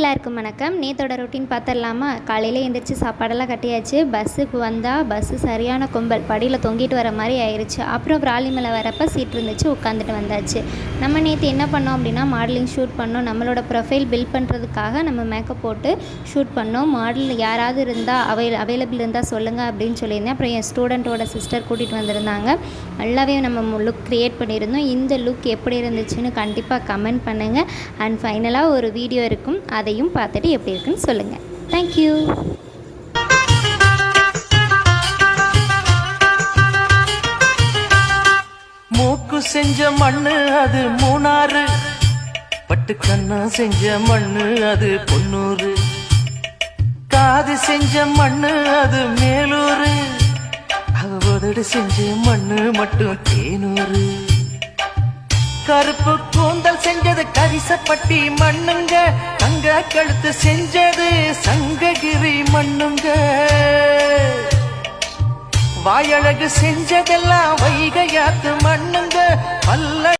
எல்லாருக்கும் வணக்கம். நேத்தோட ரொட்டீன் பார்த்துடலாமா? காலையில் எழுந்திரிச்சு சாப்பாடெல்லாம் கட்டியாச்சு. பஸ்ஸுக்கு வந்தால் பஸ்ஸு சரியான கும்பல், படியில் தொங்கிட்டு வர மாதிரி ஆயிடுச்சு. அப்புறம் விராலிமலை வரப்போ சீட் இருந்துச்சு, உட்காந்துட்டு வந்தாச்சு. நம்ம நேற்று என்ன பண்ணோம் அப்படின்னா மாடலிங் ஷூட் பண்ணோம். நம்மளோட ப்ரொஃபைல் பில்ட் பண்ணுறதுக்காக நம்ம மேக்கப் போட்டு ஷூட் பண்ணோம். மாடல் யாராவது இருந்தால் அவைலபிள் இருந்தால் சொல்லுங்கள் அப்படின்னு சொல்லியிருந்தேன். அப்புறம் என் ஸ்டூடெண்ட்டோட சிஸ்டர் கூட்டிகிட்டு வந்திருந்தாங்க. நல்லாவே நம்ம லுக் க்ரியேட் பண்ணியிருந்தோம். இந்த லுக் எப்படி இருந்துச்சுன்னு கண்டிப்பாக கமெண்ட் பண்ணுங்கள். அண்ட் ஃபைனலாக ஒரு வீடியோ இருக்கும், அதையும் பார்த்துட்டு எப்படி இருக்குன்னு சொல்லுங்கள். தேங்க்யூ. மூக்கு செஞ்ச மண்ணு அது மூணாறு, பட்டு கண்ணா செஞ்ச மண்ணு அது பொன்னூறு, காது செஞ்ச மண்ணு அது மேலூரு, அவதடு செஞ்ச மண்ணு மட்டும் தேனூரு, கருப்பு கூந்தல் செஞ்சது கரிசப்பட்டி மண்ணுங்க, தங்க கழுத்து செஞ்சது சங்ககிரி மண்ணுங்க, வாயழகு செஞ்சதெல்லாம் வைகையாத்து மண்ணுங்க, பல்ல